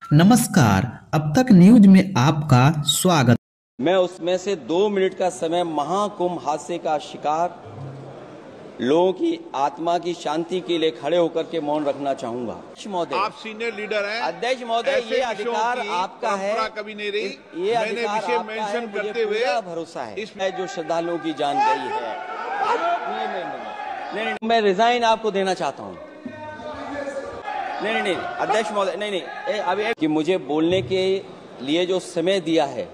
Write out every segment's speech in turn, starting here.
नमस्कार। अब तक न्यूज में आपका स्वागत। मैं उसमें से 2 मिनट का समय महाकुंभ हादसे का शिकार लोगों की आत्मा की शांति के लिए खड़े होकर के मौन रखना चाहूंगा। महोदय, आप सीनियर लीडर हैं। अध्यक्ष महोदय, ये अधिकार आपका है। कभी नहीं रही। ये मैंने अधिकार विषय आपका है, मेंशन मुझे करते हुए पूरा भरोसा है इसमें जो श्रद्धालुओं की जान गई है। नहीं, मैं रिजाइन आपको देना चाहता हूँ। नहीं, अध्यक्ष महोदय, नहीं, अभी कि मुझे बोलने के लिए जो समय दिया है,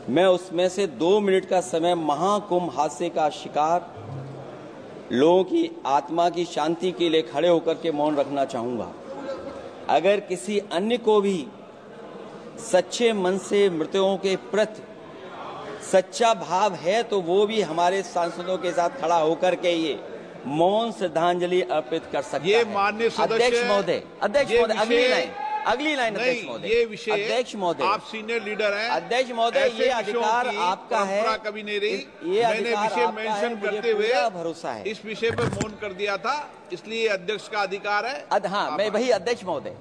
मैं उसमें से 2 मिनट का समय महाकुंभ हादसे का शिकार लोगों की आत्मा की शांति के लिए खड़े होकर के मौन रखना चाहूंगा। अगर किसी अन्य को भी सच्चे मन से मृतकों के प्रति सच्चा भाव है तो वो भी हमारे सांसदों के साथ खड़ा होकर के ये मौन श्रद्धांजलि अर्पित कर सकता है। ये माननीय सदस्य अध्यक्ष महोदय, अगली लाइन अध्यक्ष महोदय, ये विषय अध्यक्ष महोदय, आप सीनियर लीडर हैं। अध्यक्ष महोदय, ये अधिकार आपका है। कभी नहीं रही। ये मैंने विषय मेंशन करते हुए भरोसा है इस विषय पर मौन कर दिया था, इसलिए अध्यक्ष का अधिकार है। हाँ, मैं वही अध्यक्ष महोदय,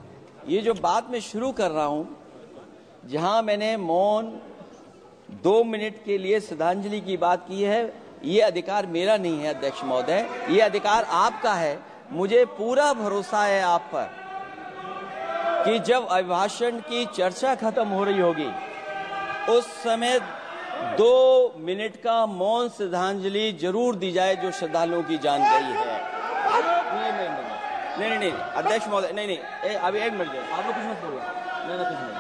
ये जो बात मैं शुरू कर रहा हूं, जहां मैंने मौन 2 मिनट के लिए श्रद्धांजलि की बात की है, ये अधिकार मेरा नहीं है अध्यक्ष महोदय, ये अधिकार आपका है। मुझे पूरा भरोसा है आप पर कि जब अभिभाषण की चर्चा खत्म हो रही होगी उस समय 2 मिनट का मौन श्रद्धांजलि जरूर दी जाए जो श्रद्धालुओं की जान गई है। नहीं, अध्यक्ष महोदय, नहीं, अभी एक मिनट आप लोग कुछ मत बोलो। नहीं, कुछ नहीं।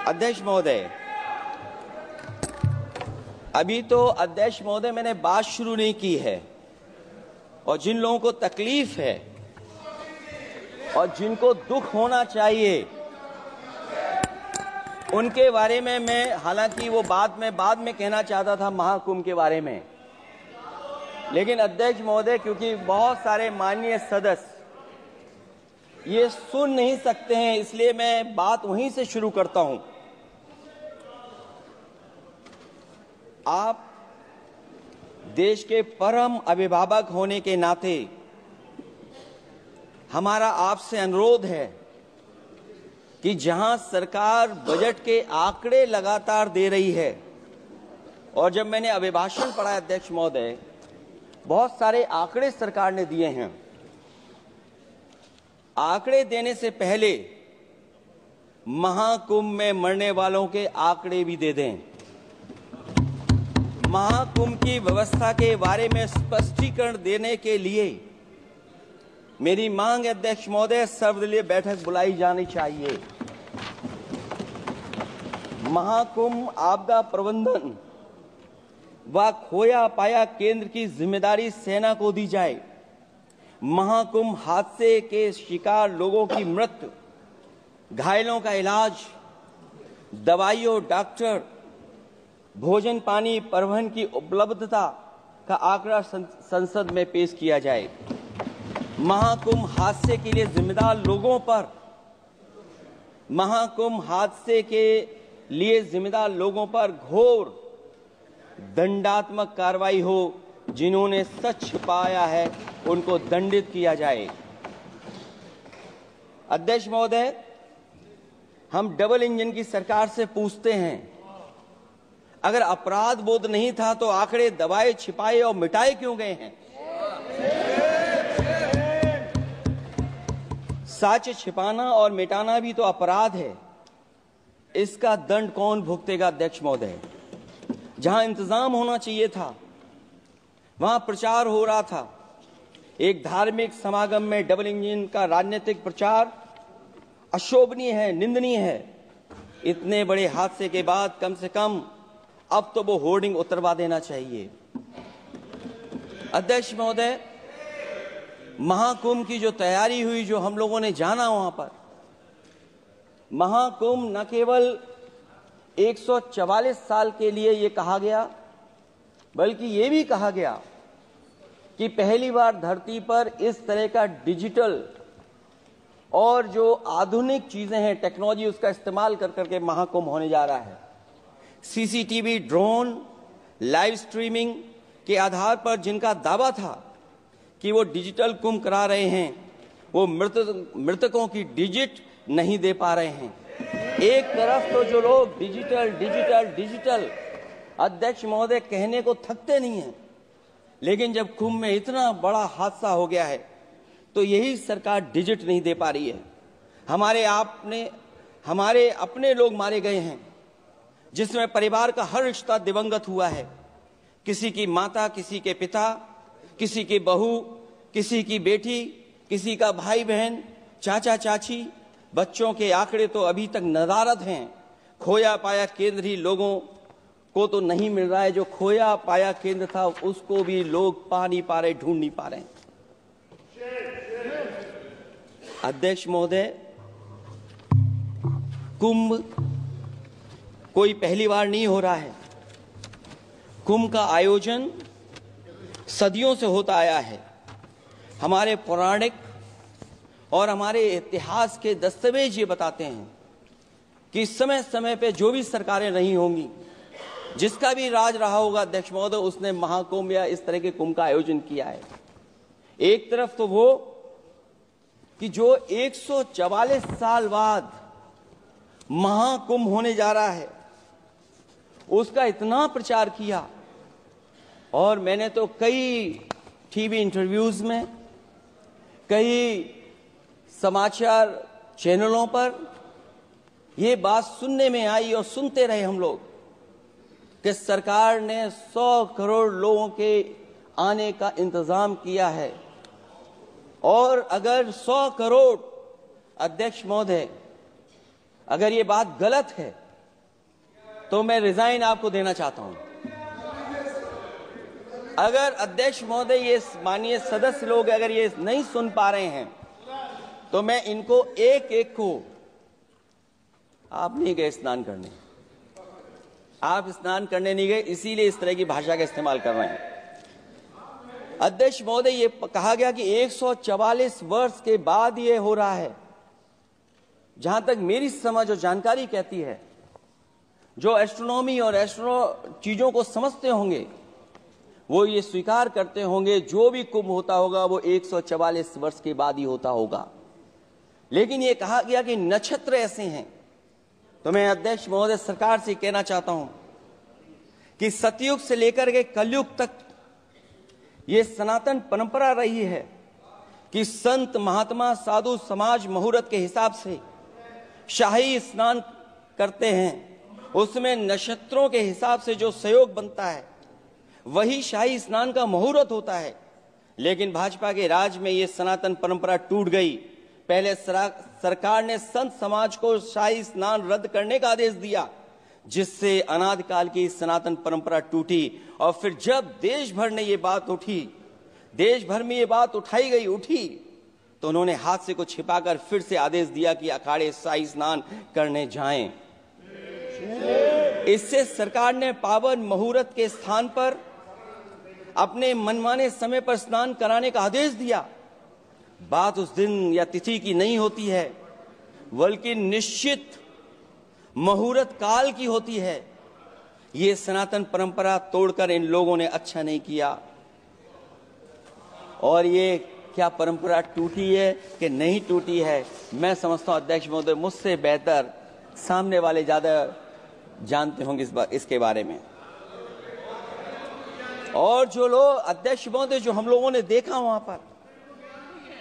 अध्यक्ष महोदय, अभी तो अध्यक्ष महोदय मैंने बात शुरू नहीं की है, और जिन लोगों को तकलीफ है और जिनको दुख होना चाहिए उनके बारे में मैं, हालांकि वो बाद में कहना चाहता था महाकुंभ के बारे में, लेकिन अध्यक्ष महोदय क्योंकि बहुत सारे माननीय सदस्य ये सुन नहीं सकते हैं, इसलिए मैं बात वहीं से शुरू करता हूं। आप देश के परम अभिभावक होने के नाते हमारा आपसे अनुरोध है कि जहां सरकार बजट के आंकड़े लगातार दे रही है, और जब मैंने अभिभाषण पढ़ा अध्यक्ष महोदय, बहुत सारे आंकड़े सरकार ने दिए हैं। आंकड़े देने से पहले महाकुंभ में मरने वालों के आंकड़े भी दे दें। महाकुंभ की व्यवस्था के बारे में स्पष्टीकरण देने के लिए मेरी मांग है अध्यक्ष महोदय, सर्वदलीय बैठक बुलाई जानी चाहिए। महाकुंभ आपदा प्रबंधन व खोया पाया केंद्र की जिम्मेदारी सेना को दी जाए। महाकुंभ हादसे के शिकार लोगों की मृत्यु, घायलों का इलाज, दवाइयों, डॉक्टर, भोजन पानी, परिवहन की उपलब्धता का आंकड़ा संसद में पेश किया जाए। महाकुंभ हादसे के लिए जिम्मेदार लोगों पर, महाकुंभ हादसे के लिए जिम्मेदार लोगों पर घोर दंडात्मक कार्रवाई हो। जिन्होंने सच छिपाया है उनको दंडित किया जाए। अध्यक्ष महोदय, हम डबल इंजन की सरकार से पूछते हैं, अगर अपराध बोध नहीं था तो आंकड़े दबाए, छिपाए और मिटाए क्यों गए हैं? सच छिपाना और मिटाना भी तो अपराध है। इसका दंड कौन भुगतेगा अध्यक्ष महोदय? जहां इंतजाम होना चाहिए था वहां प्रचार हो रहा था। एक धार्मिक समागम में डबल इंजन का राजनीतिक प्रचार अशोभनीय है, निंदनीय है। इतने बड़े हादसे के बाद कम से कम अब तो वो होर्डिंग उतरवा देना चाहिए। अध्यक्ष महोदय, महाकुंभ की जो तैयारी हुई, जो हम लोगों ने जाना वहां पर, महाकुंभ न केवल 144 साल के लिए ये कहा गया, बल्कि ये भी कहा गया कि पहली बार धरती पर इस तरह का डिजिटल और जो आधुनिक चीजें हैं, टेक्नोलॉजी, उसका इस्तेमाल कर करके महाकुंभ होने जा रहा है। सीसीटीवी, ड्रोन, लाइव स्ट्रीमिंग के आधार पर जिनका दावा था कि वो डिजिटल कुंभ करा रहे हैं, वो मृतकों की डिजिट नहीं दे पा रहे हैं। एक तरफ तो जो लोग डिजिटल डिजिटल डिजिटल अध्यक्ष महोदय कहने को थकते नहीं हैं, लेकिन जब कुंभ में इतना बड़ा हादसा हो गया है तो यही सरकार डिजिट नहीं दे पा रही है। हमारे अपने लोग मारे गए हैं, जिसमें परिवार का हर रिश्ता दिवंगत हुआ है। किसी की माता, किसी के पिता, किसी की बहू, किसी की बेटी, किसी का भाई बहन, चाचा चाची। बच्चों के आंकड़े तो अभी तक नदारद हैं। खोया पाया केंद्र ही लोगों को तो नहीं मिल रहा है। जो खोया पाया केंद्र था उसको भी लोग पा नहीं पा रहे, ढूंढ नहीं पा रहे। अध्यक्ष महोदय, कुंभ कोई पहली बार नहीं हो रहा है। कुंभ का आयोजन सदियों से होता आया है। हमारे पौराणिक और हमारे इतिहास के दस्तावेज ये बताते हैं कि समय समय पे जो भी सरकारें रही होंगी, जिसका भी राज रहा होगा अध्यक्ष महोदय, उसने महाकुंभ या इस तरह के कुंभ का आयोजन किया है। एक तरफ तो वो कि जो 144 साल बाद महाकुंभ होने जा रहा है, उसका इतना प्रचार किया। और मैंने तो कई टीवी इंटरव्यूज में, कई समाचार चैनलों पर ये बात सुनने में आई और सुनते रहे हम लोग कि सरकार ने 100 करोड़ लोगों के आने का इंतजाम किया है। और अगर 100 करोड़, अध्यक्ष महोदय, अगर ये बात गलत है तो मैं रिजाइन आपको देना चाहता हूं। अगर अध्यक्ष महोदय, ये माननीय सदस्य लोग अगर ये नहीं सुन पा रहे हैं तो मैं इनको एक एक को, आप नहीं गए स्नान करने, आप स्नान करने नहीं गए, इसीलिए इस तरह की भाषा का इस्तेमाल कर रहे हैं। अध्यक्ष महोदय, ये कहा गया कि 144 वर्ष के बाद ये हो रहा है। जहां तक मेरी समझ और जानकारी कहती है, जो एस्ट्रोनॉमी और एस्ट्रो चीजों को समझते होंगे वो ये स्वीकार करते होंगे, जो भी कुंभ होता होगा वो 144 वर्ष के बाद ही होता होगा। लेकिन ये कहा गया कि नक्षत्र ऐसे हैं। तो मैं अध्यक्ष महोदय सरकार से कहना चाहता हूं कि सतयुग से लेकर के कलयुग तक ये सनातन परंपरा रही है कि संत महात्मा साधु समाज मुहूर्त के हिसाब से शाही स्नान करते हैं। उसमें नक्षत्रों के हिसाब से जो सहयोग बनता है वही शाही स्नान का मुहूर्त होता है। लेकिन भाजपा के राज में ये सनातन परंपरा टूट गई। पहले सरकार ने संत समाज को शाही स्नान रद्द करने का आदेश दिया, जिससे अनादिकाल की सनातन परंपरा टूटी। और फिर जब देश भर में ये बात उठी तो उन्होंने हादसे को छिपाकर फिर से आदेश दिया कि अखाड़े शाही स्नान करने जाएं। इससे सरकार ने पावन मुहूर्त के स्थान पर अपने मनमाने समय पर स्नान कराने का आदेश दिया। बात उस दिन या तिथि की नहीं होती है, बल्कि निश्चित मुहूर्त काल की होती है। ये सनातन परंपरा तोड़कर इन लोगों ने अच्छा नहीं किया। और ये क्या परंपरा टूटी है कि नहीं टूटी है, मैं समझता हूं अध्यक्ष महोदय मुझसे बेहतर सामने वाले ज्यादा जानते होंगे इसके बारे में। और जो लोग, अध्यक्ष महोदय, जो हम लोगों ने देखा वहां पर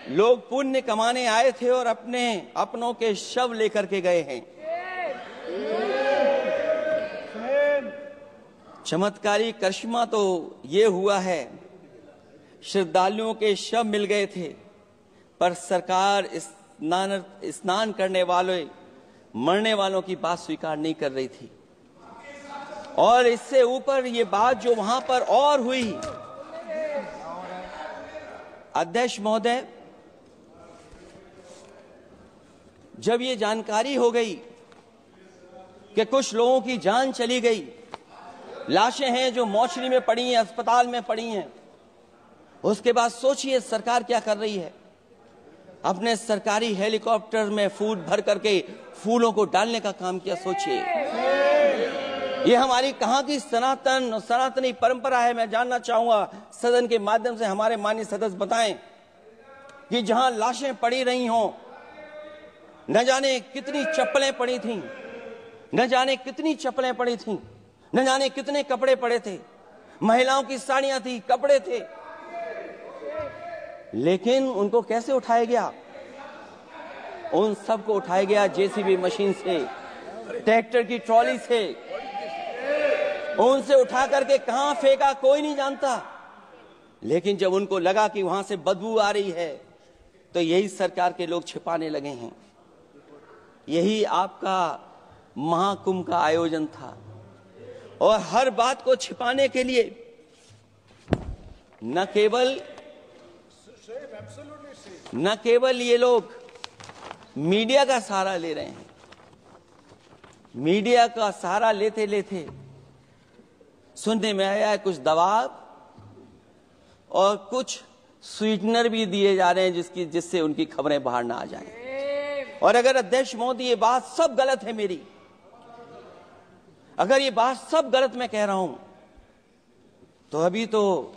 लोग पुण्य कमाने आए थे और अपनों के शव लेकर के गए हैं। चमत्कारी करिश्मा तो ये हुआ है, श्रद्धालुओं के शव मिल गए थे, पर सरकार स्नान करने वाले मरने वालों की बात स्वीकार नहीं कर रही थी। और इससे ऊपर ये बात जो वहां पर और हुई, अध्यक्ष महोदय, जब ये जानकारी हो गई कि कुछ लोगों की जान चली गई, लाशें हैं जो मोर्चरी में पड़ी हैं, अस्पताल में पड़ी हैं, उसके बाद सोचिए सरकार क्या कर रही है। अपने सरकारी हेलीकॉप्टर में फूल भर करके फूलों को डालने का काम किया। सोचिए ये हमारी कहां की सनातनी परंपरा है। मैं जानना चाहूंगा सदन के माध्यम से हमारे माननीय सदस्य बताएं कि जहां लाशें पड़ी रही हों, न जाने कितनी चप्पलें पड़ी थीं, न जाने कितनी चप्पलें पड़ी थीं, न जाने कितने कपड़े पड़े थे, महिलाओं की साड़ियां थी, कपड़े थे, लेकिन उनको कैसे उठाया गया? उन सबको उठाया गया जेसीबी मशीन से, ट्रैक्टर की ट्रॉली से। उनसे उठा करके कहां फेंका कोई नहीं जानता, लेकिन जब उनको लगा कि वहां से बदबू आ रही है तो यही सरकार के लोग छिपाने लगे हैं। यही आपका महाकुंभ का आयोजन था, और हर बात को छिपाने के लिए न केवल ये लोग मीडिया का सहारा ले रहे हैं, मीडिया का सहारा लेते लेते सुनने में आया है कुछ दबाव और कुछ स्वीटनर भी दिए जा रहे हैं जिससे उनकी खबरें बाहर ना आ जाएं। और अगर अध्यक्ष महोदय ये बात सब गलत है मेरी, अगर ये बात सब गलत मैं कह रहा हूं, तो अभी तो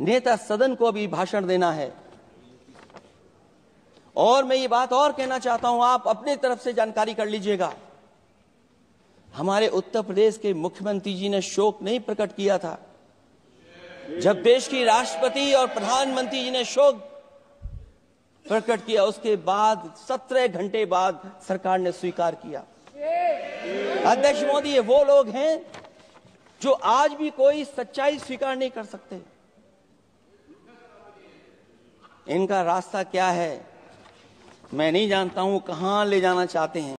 नेता सदन को अभी भाषण देना है। और मैं ये बात और कहना चाहता हूं, आप अपने तरफ से जानकारी कर लीजिएगा। हमारे उत्तर प्रदेश के मुख्यमंत्री जी ने शोक नहीं प्रकट किया था। जब देश की राष्ट्रपति और प्रधानमंत्री जी ने शोक प्रकट किया, उसके बाद 17 घंटे बाद सरकार ने स्वीकार किया। अध्यक्ष मोदी, ये वो लोग हैं जो आज भी कोई सच्चाई स्वीकार नहीं कर सकते। इनका रास्ता क्या है मैं नहीं जानता हूं, कहां ले जाना चाहते हैं।